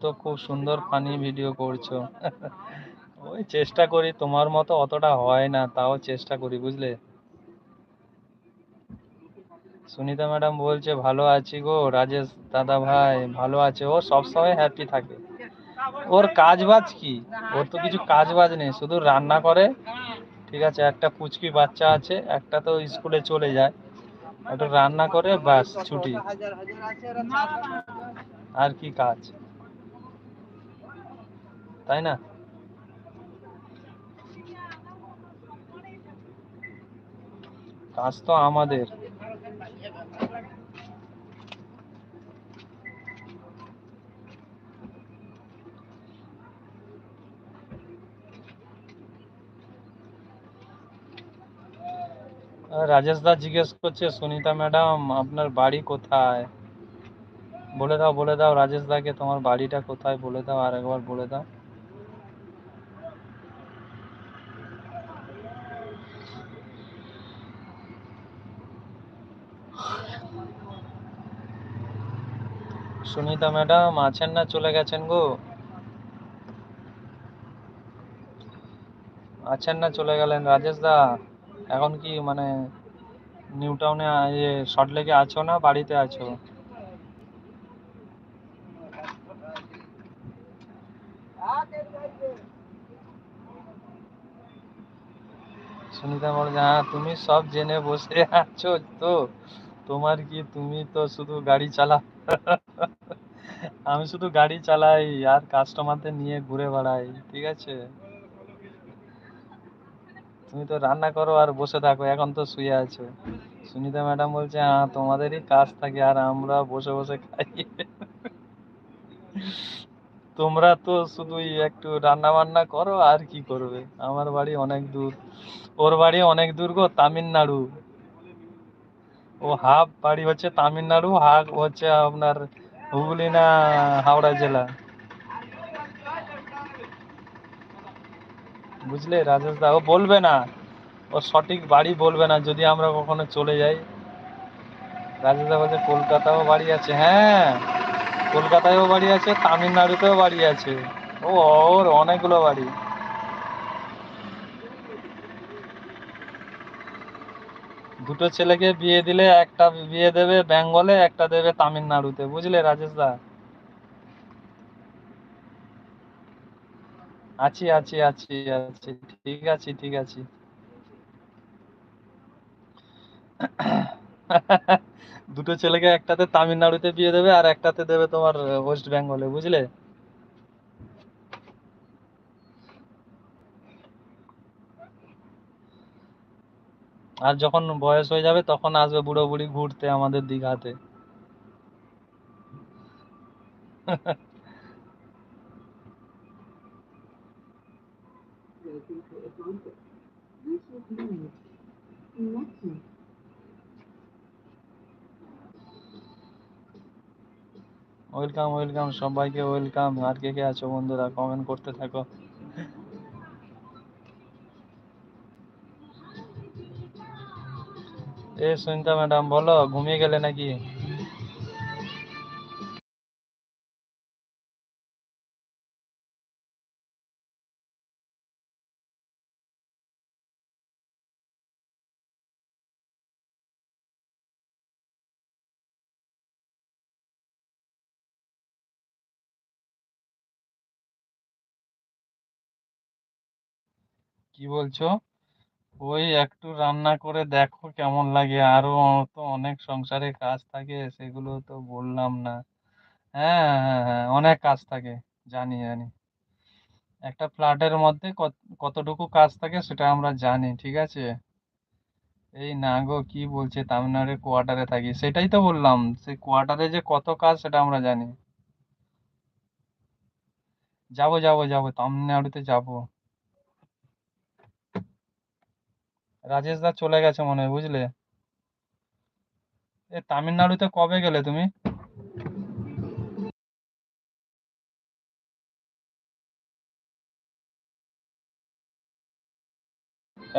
তো খুব সুন্দর ফানি ভিডিও করছো। ওই চেষ্টা করি, তোমার মতো অতটা হয় না, তাও চেষ্টা করি, বুঝলে। সুনিতা ম্যাডাম বলছে ভালো আছি গো রাজেশ দাদা ভাই। ভালো আছে, ও সবসময় হ্যাপি থাকে। ওর কাজ বাজ কি? ওর তো কিছু কাজ বাজ নেই, শুধু রান্না করে। ঠিক আছে, একটা পুচকি বাচ্চা আছে, একটা তো স্কুলে চলে যায়, একটু রান্না করে ব্যাস ছুটি। আর কি কাজ, তাই না? কাজ তো আমাদের। রাজেশ দা জিজ্ঞেস করছে সুনিতা ম্যাডাম আপনার বাড়ি কোথায়। বলে দাও, বলে দাও রাজেশ দাকে তোমার বাড়িটা কোথায়, বলে দাও, আর একবার বলে দাও। সুনিতা ম্যাডাম আছেন না চলে গেছেন গো? আছেন না চলে গেলেন রাজেশ দা? এখন কি মানে নিউ টাউনে, শর্ট লেগে আছো না বাড়িতে আছো? সুনিতা বলছে হ্যাঁ তুমি সব জেনে বসে আছো তো, তোমার কি, তুমি তো শুধু গাড়ি চালা। আমি শুধু গাড়ি চালাই আর কাস্টমারদের নিয়ে ঘুরে বেড়াই, ঠিক আছে। তুমি তো রান্না করো আর বসে থাকো, এখন তো শুয়ে আছো। সুনিতা ম্যাডাম বলছে হ্যাঁ তোমাদেরই কাজ থাকে আর আমরা বসে বসে খাই। তোমরা তো শুধুই একটু রান্না বান্না করো আর কি করবে। আমার বাড়ি অনেক দূর, ওর বাড়ি অনেক দূর গো, তামিলনাড়ু। ও হাফ বাড়ি হচ্ছে তামিলনাড়ু, হাফ হচ্ছে আপনার হুগলি না হাওড়া জেলা, বুঝলে রাজেশ দা। ও বলবে না, ও সঠিক বাড়ি বলবে না যদি আমরা কখনো চলে যাই। রাজেশ দা বলছে কলকাতাও বাড়ি আছে, হ্যাঁ কলকাতায়ও বাড়ি আছে, তামিলনাড়ুতেও বাড়ি আছে। ও, ওর অনেকগুলো বাড়ি। দুটো ছেলেকে বিয়ে দিলে একটা বিয়ে দেবে বেঙ্গলে, একটা দেবে তামিলনাড়ুতে, বুঝলে রাজেশ দা। আছি আছি আছি আছি, ঠিক আছে ঠিক আছে। দুটো ছেলেকে একটাতে তামিলনাড়ুতে বিয়ে দেবে আর একটাতে দেবে তোমার ওয়েস্ট বেঙ্গলে, বুঝলে। আর যখন বয়স হয়ে যাবে তখন আসবে বুড়ো বুড়ি ঘুরতে আমাদের দিঘাতে। ওয়েলকাম ওয়েলকাম, সবাইকে ওয়েলকাম। আর কে কে আছো বন্ধুরা, কমেন্ট করতে থাকো। এ সুনিতা ম্যাডাম বলো, ঘুমিয়ে গেলে নাকি? কি বলছো? ওই একটু রান্না করে দেখো কেমন লাগে, আরো তো অনেক সংসারে কাজ থাকে, সেগুলো তো বললাম না। হ্যাঁ হ্যাঁ হ্যাঁ, অনেক কাজ থাকে, জানি জানি। একটা ফ্ল্যাটের মধ্যে কতটুকু কাজ থাকে সেটা আমরা জানি, ঠিক আছে। এই না গো, কি বলছে, তামিলনাড়ুর কোয়ার্টারে থাকি, সেটাই তো বললাম, সেই কোয়ার্টারে যে কত কাজ সেটা আমরা জানি। যাবো যাবো যাবো, তামিলনাড়ুতে যাবো। রাজেশ দা চলে গেছে মনে হয়, বুঝলে। এ তামিলনাড়ুতে কবে গেলে তুমি?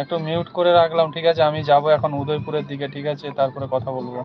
একটু মিউট করে রাখলাম, ঠিক আছে, আমি যাব এখন উদয়পুরের দিকে, ঠিক আছে, তারপরে কথা বলবো।